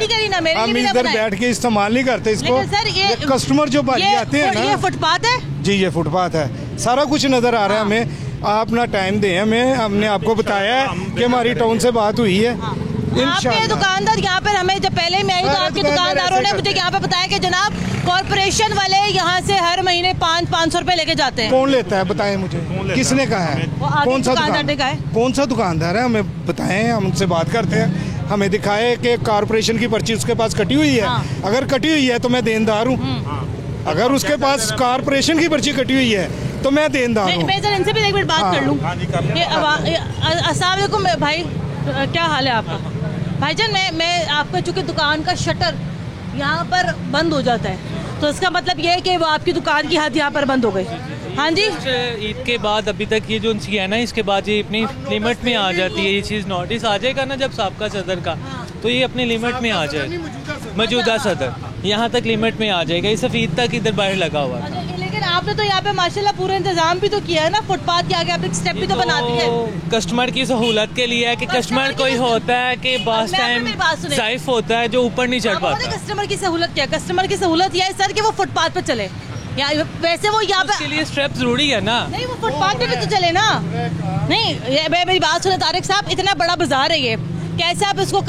हम इधर बैठ के इस्तेमाल नहीं करते इसको। सर ये कस्टमर जो बाहरी आते हैं ना, ये फुटपाथ है जी, ये फुटपाथ है, सारा कुछ नजर आ रहा है हमें। आप अपना टाइम दें हमें, हमने आपको बताया है कि हमारी टाउन से बात हुई है। आपके दुकानदार यहाँ पर, हमें जब पहले मैं आई तो आपके दुकानदारों ने मुझे यहाँ पे बताया कि जनाब कॉर्पोरेशन वाले यहाँ से हर महीने 500 रुपए लेके जाते हैं। कौन लेता है बताएं मुझे, किसने कहा है? कौन सा दुकानदार है? हमें बताएं, हम उनसे बात करते हैं, हमें दिखाए कि कॉर्पोरेशन की पर्ची उसके पास कटी हुई है। अगर कटी हुई है तो मैं देनदार हूँ, अगर उसके पास कॉर्पोरेशन की पर्ची कटी हुई है तो मैं देनदार हूँ। मैं इनसे भी एक मिनट बात कर लूँ। अस्सलाम वालेकुम भाई, क्या हाल है आपका? भाईजान मैं आपका चूँकि दुकान का शटर यहाँ पर बंद हो जाता है, तो इसका मतलब ये है कि वो आपकी दुकान की हद यहाँ पर बंद हो गई। हाँ जी, ईद के बाद अभी तक ये जो है ना, इसके बाद ये अपनी लिमिट में आ जाती है। ये चीज़ नोटिस आ जाएगा ना जब साबका सदर का, तो ये अपनी लिमिट में आ जाएगा। मौजूदा सदर यहाँ तक लिमिट में आ जाएगा, ये सिर्फ ईद तक इधर बाहर लगा हुआ है। लेकिन आपने तो यहाँ पे माशाल्लाह पूरा इंतजाम भी तो किया है ना, फुटपाथ के आगे आपने स्टेप भी तो बना दिया है। कस्टमर की सहूलत के लिए है कि कस्टमर कोई होता है कि बस टाइम ज़ाइफ होता है जो ऊपर नहीं चढ़ पाता। कस्टमर की सहूलत क्या? कस्टमर की सहूलत यह है सर कि वो फुटपाथ पे चले, या वैसे वो यहाँ पे उसके लिए स्टेप जरूरी है ना। नहीं, वो फुटपाथ पे भी तो चले ना। नहीं, मेरी बात सुने तारिक साहब, इतना बड़ा बाजार है ये, कैसे आप इसको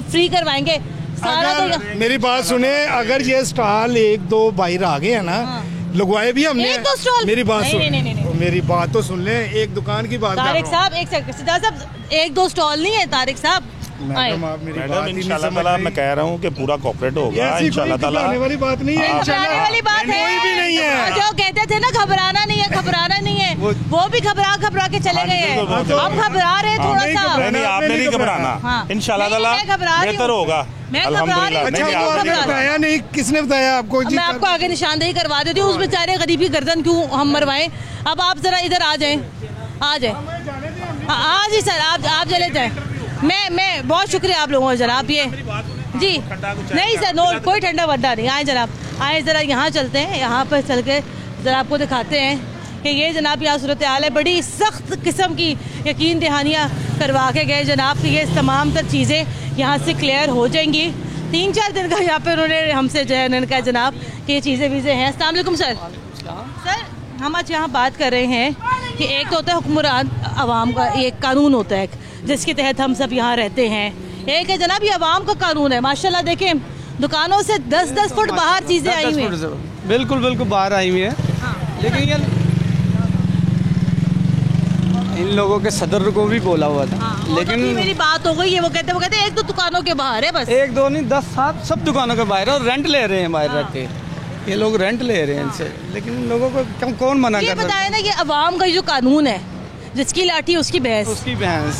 फ्री करवाएंगे सारा? तो मेरी बात सुने, अगर ये स्टॉल 1-2 बाहर आ गए हैं ना, लगवाए भी हमने। एक दो स्टॉल, मेरी बात सुन, नहीं। मेरी बात तो सुन ले, एक दुकान की बात तारिक साहब, एक सेकंड, सिद्धार्थ साहब, 1-2 स्टॉल नहीं है तारिक साहब। मैडम इंशाल्लाह ताला मैं कह रहा हूँ कि पूरा कोऑपरेट होगा इंशाल्लाह ताला। घबराने वाली बात नहीं है, घबराने वाली बात है, कोई भी नहीं है। जो कहते थे ना घबराना नहीं है, वो भी घबरा के चले गए हैं। हम घबरा रहे हैं थोड़ा सा। नहीं, आपने नहीं घबराना, इंशाल्लाह ताला बेहतर होगा। बताया नहीं, किसने बताया आपको? मैं आपको आगे निशानदेही करवा देती हूँ, उस बेचारे गरीब की गर्दन क्यों हम मरवाएं। अब आप जरा इधर आ जाएं। हाँ जी सर, आप चले जाएं। मैं बहुत शुक्रिया आप लोगों का जनाब। ये जी नहीं सर, नो कोई ठंडा वड्डा नहीं। आए जनाब, आए ज़रा यहाँ चलते हैं, यहाँ पर चल के ज़रा आपको दिखाते हैं कि ये जनाब यहाँ सूरत हाल है। बड़ी सख्त किस्म की यकीन दहानियाँ करवा के गए जनाब कि ये तमाम तर चीज़ें यहाँ से क्लियर हो जाएंगी। 3-4 दिन का यहाँ पर उन्होंने हमसे जो है उन्होंने कहा जनाब कि ये चीज़ें वीज़ें हैं। अस्सलाम वालेकुम सर। हम आज यहाँ बात कर रहे हैं कि एक तो होता है हुक्मरान अवाम का, एक कानून होता है जिसके तहत हम सब यहाँ रहते हैं। एक है जनाब ये अवाम का कानून है। माशाल्लाह देखें, दुकानों से 10-10 फुट बाहर चीज़ें आई हुई हैं। बिल्कुल बाहर आई हुई हैं। लेकिन ये इन लोगों के सदर को भी बोला हुआ था, लेकिन मेरी बात हो गई है। वो कहते एक दो दुकानों के बाहर है, बस 1-2 नहीं 10-7 सब दुकानों के बाहर, और रेंट ले रहे हैं बाहर रख के। ये लोग रेंट ले रहे हैं इनसे, लेकिन इन लोगों को कौन मना कर रहा है? ये बताया ना, ये अवाम का जो कानून है, जिसकी लाठी उसकी भैंस,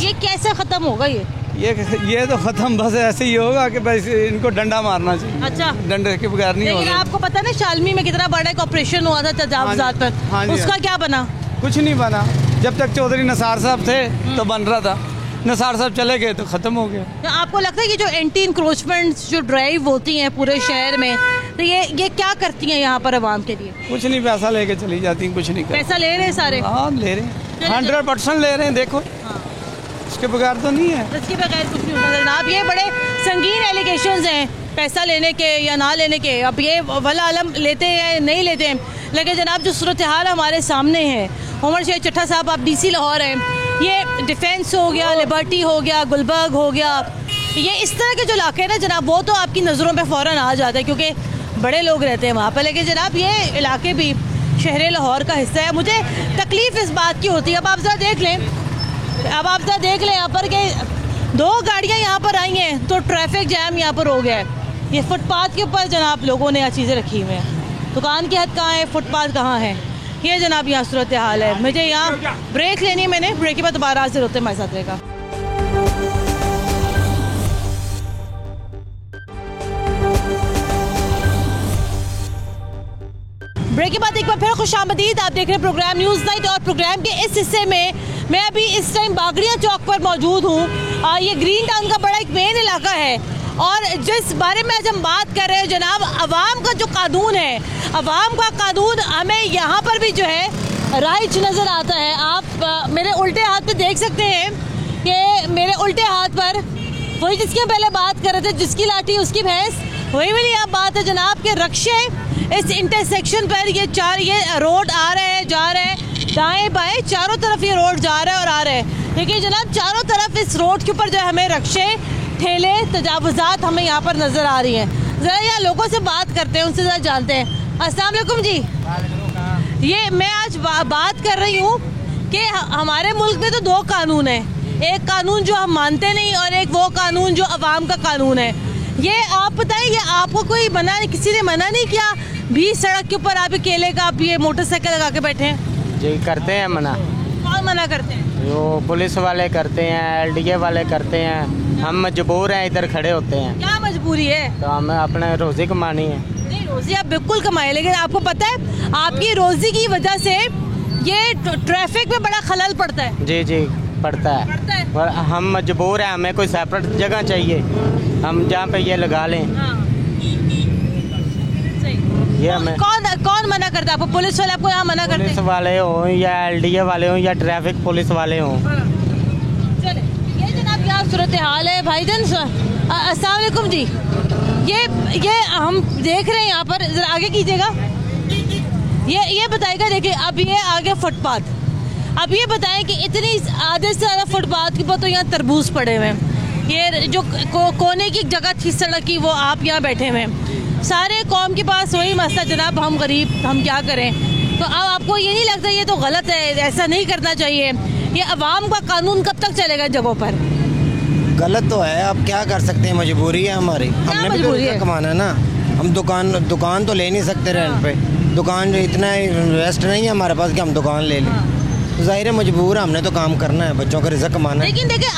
ये कैसे खत्म होगा? ये तो खत्म बस ऐसे ही होगा कि बस इनको डंडा मारना चाहिए। अच्छा, डंडे के बगैर नहीं होगा। लेकिन आपको पता ना शालमी में कितना बड़ा एक ऑपरेशन हुआ था तजावुजात पर, उसका क्या बना? कुछ नहीं बना। जब तक चौधरी नसार साहब थे तो बन रहा था, नसार साहब चले गए तो खत्म हो गया। तो आपको लगता है कि जो एंटी इंक्रोचमेंट जो ड्राइव होती हैं पूरे शहर में, तो ये क्या करती हैं यहाँ पर आवाम के लिए? कुछ नहीं, पैसा लेके चली जाती हैं, कुछ नहीं कर। पैसा ले रहे हैं सारे? हाँ ले रहे हैं, 100% ले रहे हैं। देखो इसके बगैर तो नहीं है, इसके बगैर कुछ नहीं होता जनाब। ये बड़े संगीन एलिगेशंस हैं पैसा लेने के या ना लेने के। अब ये वला आलम लेते हैं नहीं लेते हैं, लेकिन जनाब जो सूरत हाल हमारे सामने है, उमर शेख चट्टा साहब आप DC लाहौर हैं, ये डिफेंस हो गया, लिबर्टी हो गया, गुलबर्ग हो गया, ये इस तरह के जो इलाके हैं ना जनाब, वो तो आपकी नज़रों पे फ़ौरन आ जाते हैं क्योंकि बड़े लोग रहते हैं वहाँ पर। लेकिन जनाब ये इलाके भी शहर लाहौर का हिस्सा है। मुझे तकलीफ़ इस बात की होती है, अब आप ज़रा देख लें यहाँ पर कि 2 गाड़ियाँ यहाँ पर आई हैं तो ट्रैफिक जैम यहाँ पर हो गया है। ये फुटपाथ के ऊपर जनाब लोगों ने चीज़ें रखी हुई हैं, दुकान की हद कहाँ है, फुटपाथ कहाँ है, ये जनाब यहाँ सूरत हाल है। मुझे यहाँ ब्रेक लेनी है, मैंने ब्रेक के बाद दोबारा हाजिर होते हमारे साथ रहेगा। ब्रेक के बाद एक बार फिर खुशामदीद, आप देख रहे हैं प्रोग्राम न्यूज़ नाइट और प्रोग्राम के इस हिस्से में मैं अभी इस टाइम बागड़िया चौक पर मौजूद हूँ। ये ग्रीन टाउन का बड़ा एक मेन इलाका है और जिस बारे में आज हम बात कर रहे हैं जनाब, अवाम का जो कानून है, अवाम का कानून हमें यहाँ पर भी जो है राइज नज़र आता है। आप मेरे उल्टे हाथ पे देख सकते हैं कि मेरे उल्टे हाथ पर वही जिसकी पहले बात कर रहे थे, जिसकी लाठी उसकी भैंस, वही वाली आप बात है जनाब के रक्शे इस इंटरसेक्शन पर ये रोड आ रहे हैं, जा रहे हैं, दाएं बाएं चारों तरफ ये रोड जा रहा है और आ रहे हैं। देखिए जनाब चारों तरफ इस रोड के ऊपर जो है हमें रक्शे, ठेले, तजावुज़ात हमें यहाँ पर नज़र आ रही हैं। ज़रा यहाँ लोगों से बात करते हैं, उनसे ज़रा जानते हैं। अस्सलाम वालेकुम जी। ये मैं आज बात कर रही हूँ कि हमारे मुल्क में तो 2 कानून हैं, एक कानून जो हम मानते नहीं और एक वो कानून जो अवाम का कानून है। ये आप बताएं, ये आपको कोई किसी ने मना नहीं किया 20 सड़क के ऊपर आप केले का आप ये मोटरसाइकिल लगा के बैठे हैं? जी करते हैं मना। कौन मना करते हैं? जो पुलिस वाले करते हैं, LDA वाले करते हैं, हम मजबूर हैं इधर खड़े होते हैं। क्या मजबूरी है? तो हमें अपने रोजी कमानी है। नहीं रोजी आप बिल्कुल कमाए, लेकिन आपको पता है आपकी रोजी की वजह से ये ट्रैफिक में बड़ा खलल पड़ता है। जी जी पड़ता है और हम मजबूर हैं, हमें कोई सेपरेट जगह चाहिए हम जहाँ पे ये लगा लें। ये हमें कौन मना करता है आपको? पुलिस वाले आपको यहाँ मना करते हैं? पुलिस वाले हो या LDA वाले हो या ट्रैफिक पुलिस वाले हो। चले ये जनाब क्या सूरत हाल है भाईजान। अस्सलाम वालेकुम जी। ये हम देख रहे हैं यहाँ पर, जरा आगे कीजिएगा। ये बताएगा, देखिए अब ये आगे फुटपाथ, अब ये बताएं कि इतनी आधे से ज़्यादा फुटपाथ के ऊपर तो यहाँ तरबूज पड़े हुए हैं। ये जो कोने की जगह थी सड़क की, वो आप यहाँ बैठे हुए हैं। सारे कौम के पास वही मसला जनाब, हम गरीब, हम क्या करें। तो अब आपको ये नहीं लगता ये तो गलत है, ऐसा नहीं करना चाहिए? ये अवाम का कानून कब तक चलेगा जगहों पर? गलत तो है, अब क्या कर सकते हैं, मजबूरी है हमारी, हमने भी तो कमाना है ना। हम दुकान तो ले नहीं सकते रेंट पे, दुकान इतना इन्वेस्ट नहीं है हमारे पास कि हम दुकान ले लें। ज़ाहिर है मजबूर है, हमने तो काम करना है, बच्चों का रिज़्क़ कमाना है। लेकिन देखिए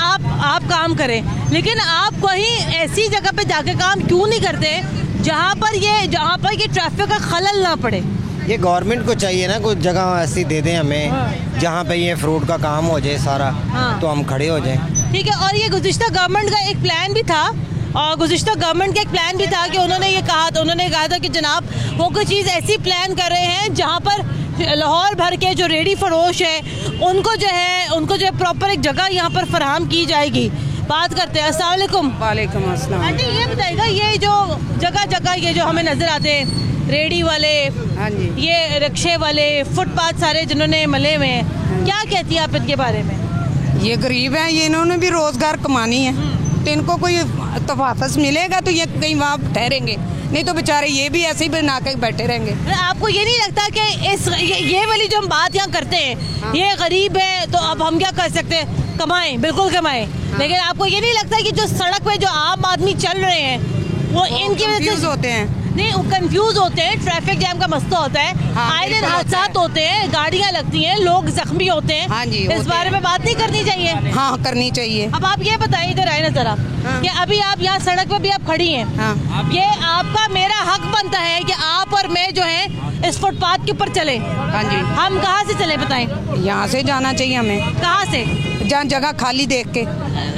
आप काम करें, लेकिन आप कहीं ऐसी जगह पे जाके काम क्यों नहीं करते जहाँ पर ये ट्रैफिक का खलल ना पड़े? ये गवर्नमेंट को चाहिए ना, कुछ जगह ऐसी दे दें हमें जहाँ पे ये फ्रूट का काम हो जाए सारा, तो हम खड़े हो जाएं। ठीक है। और ये गुज़िश्ता गवर्नमेंट का एक प्लान भी था, और गुज़िश्ता गवर्नमेंट का एक प्लान भी था कि उन्होंने कहा था कि जनाब वो कोई चीज़ ऐसी प्लान कर रहे हैं जहाँ पर लाहौर भर के जो रेडी फरोश है उनको जो है प्रॉपर एक जगह यहाँ पर फराहम की जाएगी। बात करते हैं। अस्सलाम वालेकुम। वालेकुम अस्सलाम। आंटी ये बताइएगा, ये जो जगह ये जो हमें नज़र आते हैं रेडी वाले, हाँ जी, ये रिक्शे वाले, फुटपाथ सारे जिन्होंने मले हुए हैं, क्या कहती है आप इनके बारे में? ये गरीब हैं, ये इन्होंने भी रोज़गार कमानी है, तो इनको कोई तफाफस मिलेगा तो ये कहीं वहाँ ठहरेंगे, नहीं तो बेचारे ये भी ऐसे ही बना के बैठे रहेंगे। आपको ये नहीं लगता कि ये वाली जो हम बात यहाँ करते हैं, हाँ, ये गरीब है तो अब हम क्या कर सकते हैं, कमाएं, बिल्कुल कमाएं, हाँ, लेकिन आपको ये नहीं लगता कि जो सड़क पे जो आम आदमी चल रहे हैं वो इनकी वजह से होते हैं? नहीं, वो कंफ्यूज होते हैं, ट्रैफिक जैम का मसला होता है, आए दिन हादसात होते हैं, गाड़ियाँ लगती हैं, लोग जख्मी होते हैं। हाँ जी, इस बारे में बात नहीं करनी चाहिए? हाँ करनी चाहिए। अब आप ये बताइए, इधर आए ना जरा, कि अभी आप यहाँ सड़क पे भी आप खड़ी हैं, हाँ, ये आपका मेरा हक बनता है कि आप और मैं जो है इस फुटपाथ के ऊपर चले। हाँ जी। हम कहाँ से चले बताएं? यहाँ से जाना चाहिए हमें। कहाँ से? जहाँ जगह खाली देख के।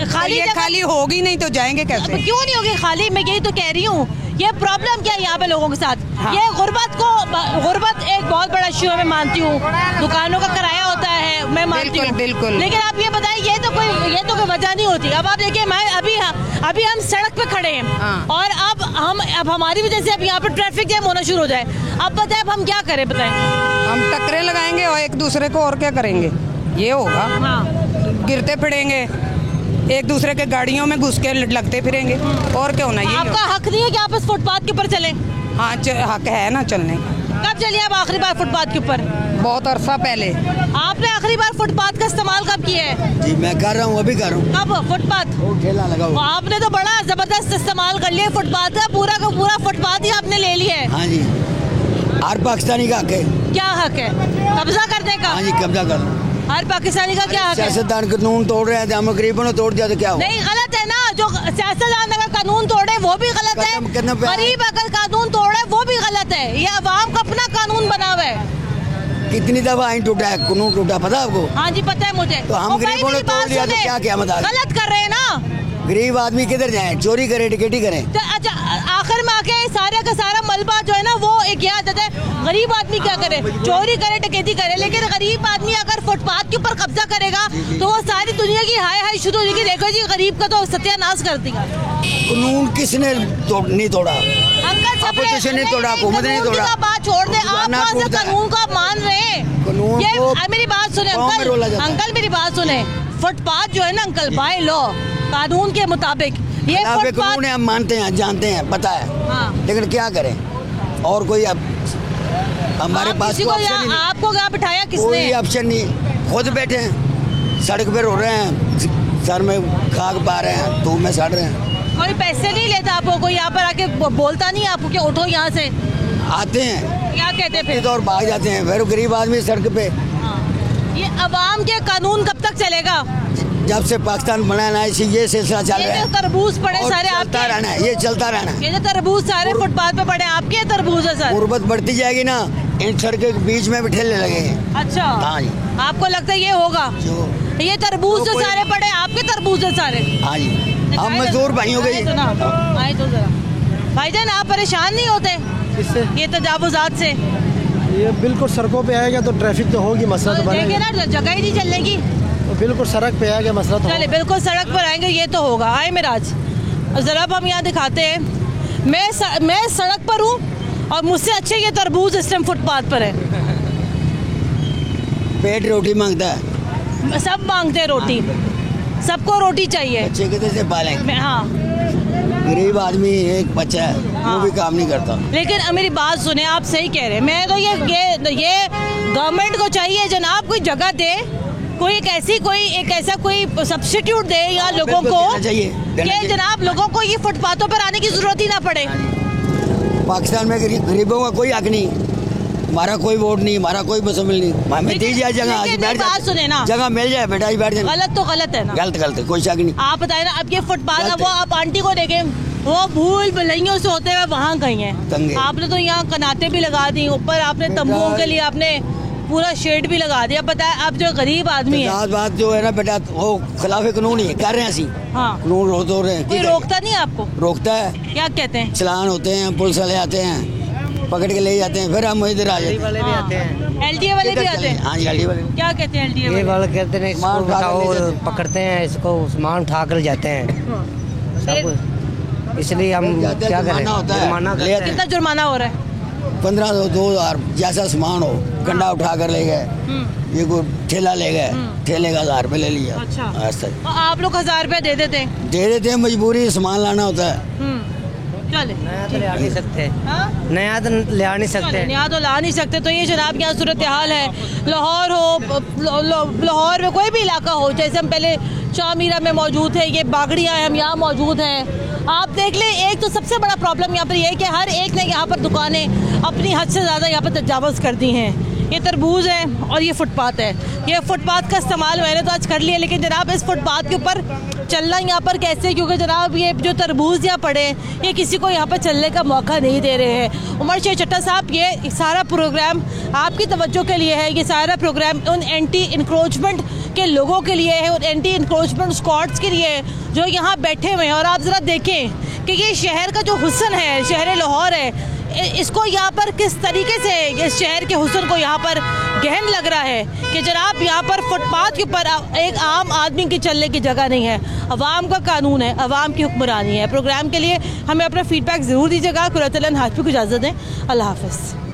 खाली होगी नहीं तो जाएंगे कैसे? क्यों नहीं होगी खाली? मैं यही तो कह रही हूँ ये प्रॉब्लम क्या है यहाँ पे लोगों के साथ? ये गुर्बत एक बहुत बड़ा इश्यू है, मैं मानती हूँ। दुकानों का किराया होता है, मैं मानती हूँ, बिल्कुल। लेकिन आप ये बताइए, ये तो कोई वजह नहीं होती। अब आप देखिए, अभी हम सड़क पे खड़े हैं और अब हमारी वजह से अब यहाँ पे ट्रैफिक जैम होना शुरू हो जाए। अब बताएं, अब हम क्या करें? बताएं। हम टक्करें लगाएंगे और एक दूसरे को, और क्या करेंगे? ये होगा, गिरते फिरेंगे, एक दूसरे के गाड़ियों में घुस के लगते फिरेंगे, और क्या होना? ये आपका हक नहीं है कि आप इस फुटपाथ के ऊपर चलें? हाँ, हक है ना चलने का। कब चलिए आप आखिरी बार फुटपाथ के ऊपर? बहुत अरसा पहले। आपने आखिरी बार फुटपाथ का इस्तेमाल कब किया है? जी मैं कर रहा हूँ, अभी कर रहा हूँ। कब? फुटपाथ ठेला लगा हुआ। आपने तो बड़ा जबरदस्त इस्तेमाल कर लिया फुटपाथ का, पूरा का पूरा फुटपाथ ही आपने ले लिया है। हाँ जी, हर पाकिस्तानी का हक है। क्या हक है? कब्जा करने का? हाँ जी, कब्जा करना। हर पाकिस्तानी का क्या हक है? सियासतदान कानून तोड़ रहे हैं, हम गरीबों ने तोड़ दिया तो क्या हो? नहीं, गलत है ना। जो सियासतदान अगर कानून तोड़े वो भी गलत है, गरीब अगर कानून तोड़े वो भी गलत है। ये अवाम का अपना कानून बना हुआ है। कितनी दफा आइन टूटा है, कानून टूटा, पता है आपको? हाँ जी, पता है मुझे। तो हम गरीबों ने तोड़ दिया तो क्या क्या मत? गलत कर रहे हैं ना। गरीब आदमी किधर जाए? चोरी करे, टिकटी करें? तो अच्छा, आखिर में आके सारे का सारा मलबा जो है ना, वो एक याद आता है, गरीब आदमी क्या करे? चोरी करे, टिकटी करे। लेकिन गरीब आदमी अगर फुटपाथ के ऊपर कब्जा करेगा तो वो सारी दुनिया की हाय शुरू हो जाएगी। देखो जी, गरीब का तो सत्यानाश कर देगा। कानून किसने नहीं तोड़ा? अपोजिशन ने तोड़ा, हुकूमत ने तोड़ा। बात छोड़ दे, आप कानून को मान रहे हैं। मेरी बात सुने अंकल, मेरी बात सुने। फुटपाथ जो है ना अंकल, बाय लॉ, कानून के मुताबिक ये कानून है, हम मानते हैं, जानते हैं, पता है। हाँ। लेकिन क्या करें? और कोई अब हमारे पास आपको क्या बिठाया किसने? कोई ऑप्शन नहीं, खुद बैठे हैं, सड़क पे रो रहे हैं, सर में खाक पा रहे हैं, धूप में सड़ रहे हैं। कोई पैसे नहीं लेता आपको? कोई यहाँ पर आके बोलता नहीं आपको कि उठो यहाँ से? आते हैं, क्या कहते हैं फिर? और भाग जाते हैं। फिर गरीब आदमी सड़क पे। ये अवाम के कानून कब तक चलेगा? जब से पाकिस्तान बना ना, ये सिलसिला चल रहा है। तरबूज पड़े सारे चलता रहना है, ये चलता रहना है। ये जो तरबूज सारे फुटपाथ पे पड़े, आपके तरबूज है सर? गुर्बत बढ़ती जाएगी ना, इन सड़क के बीच में भी ठेले लगेंगे। अच्छा, हाँ जी। आपको लगता है ये होगा? ये तरबूज जो सारे पड़े, आपके तरबूज है सारे? हाँ जी, हम मजदूर भाइयों के। आए तो जरा भाईजान, आप परेशान नहीं होते ये तजावुजात से? ये बिल्कुल सड़कों पे आएगा तो ट्रैफिक तो होगी, मसला तो बनेगा ना, जगह ही नहीं चलने की। तो बिल्कुल सड़क पे आएगा, मसला तो चले बिल्कुल सड़क पर आएंगे, ये तो होगा। आए मिराज, जरा हम यहाँ दिखाते हैं। मैं सड़क पर हूँ और मुझसे अच्छे ये तरबूज इस टाइम फुटपाथ पर है। पेट रोटी मांगता है, सब मांगते हैं रोटी, सबको रोटी चाहिए। बच्चे किधर से पालेंगे? हाँ, गरीब आदमी एक बच्चा है, वो भी काम नहीं करता। लेकिन मेरी बात सुने, आप सही कह रहे हैं। मैं तो ये गवर्नमेंट को चाहिए जनाब, कोई जगह दे, कोई एक ऐसा कोई सब्स्टिट्यूट दे या लोगों को कि जनाब लोगों को ये फुटपाथों पर आने की जरूरत ही ना पड़े। पाकिस्तान में गरीबों का कोई हक नहीं, हमारा कोई वोट नहीं, हमारा कोई बसमिल नहीं, हमें दी जाए जगह, बात सुने ना, जगह मिल जाए बेटा ही बैठ जाए। गलत तो गलत है ना, गलत है, कोई शक नहीं। आप बताए ना, अब ये फुटपाथ, वो आप आंटी को देखें, वो भूल भुलैयों से होते हुए वहाँ गई हैं। आपने तो यहाँ कनाते भी लगा दी, ऊपर आपने तंबुओं के लिए आपने पूरा शेड भी लगा दिया। पता है, अब जो गरीब आदमी है, बात जो है ना बेटा, वो खिलाफ कानून ही कर रहे हैं ऐसी। हाँ, कानून रोक रहे हैं। कोई रोकता नहीं आपको? रोकता है, क्या कहते हैं? चलान होते हैं, पुलिस वाले आते हैं, पकड़ के ले जाते हैं, फिर हम इधर आ जाते हैं। वाले भी आते हैं, LTA वाले भी आते हैं। हाँ जी, LTA वाले। क्या कहते हैं LTA वाले? वाले कहते हैं इसको उठाओ, पकड़ते हैं इसको, सामान उठा कर जाते हैं सब, इसलिए हम क्या करें? जुर्माना कितना जुर्माना हो रहा है? 1500-2000 जैसा सामान हो, गंडा उठा कर ले गए, ये कोई ठेला ले गए, ठेले का 1000 रुपये ले लिया। अच्छा, तो आप लोग 1000 रुपये दे देते हैं? मजबूरी, सामान लाना होता है। चले, नया तो ले आ नहीं सकते, नया तो ले आ नहीं सकते, नया तो ला नहीं सकते। तो ये जनाब क्या सूरत हाल है, लाहौर हो, लाहौर में कोई भी इलाका हो, जैसे हम पहले शाहमीरा में मौजूद थे, ये बागड़ियाँ हैं, हम यहाँ मौजूद हैं। आप देख लें, एक तो सबसे बड़ा प्रॉब्लम यहाँ पर ये है कि हर एक ने यहाँ पर दुकानें अपनी हद से ज़्यादा यहाँ पर तजावज़ कर दी हैं। ये तरबूज है और ये फुटपाथ है। ये फुटपाथ का इस्तेमाल मैंने तो आज कर लिया, लेकिन जनाब इस फुटपाथ के ऊपर चलना यहाँ पर कैसे? क्योंकि जनाब ये जो तरबूज यहाँ पड़े, ये किसी को यहाँ पर चलने का मौका नहीं दे रहे हैं। उमर शेख चट्टा साहब, ये सारा प्रोग्राम आपकी तवज्जो के लिए है। ये सारा प्रोग्राम उन एंटी इंक्रोचमेंट के लोगों के लिए है और एंटी इंक्रोचमेंट स्क्वाड्स के लिए जो यहाँ बैठे हुए हैं। और आप ज़रा देखें कि ये शहर का जो हुस्न है, शहर लाहौर है, इसको यहाँ पर किस तरीके से इस शहर के हुस्न को यहाँ पर गहन लग रहा है कि जनाब यहाँ पर फुटपाथ के ऊपर एक आम आदमी की चलने की जगह नहीं है। अवाम का कानून है, अवाम की हुक्मरानी है। प्रोग्राम के लिए हमें अपना फीडबैक ज़रूर दीजिएगा। कुरतुल हाशमी को इजाज़त दें। अल्लाह हाफ़िज़।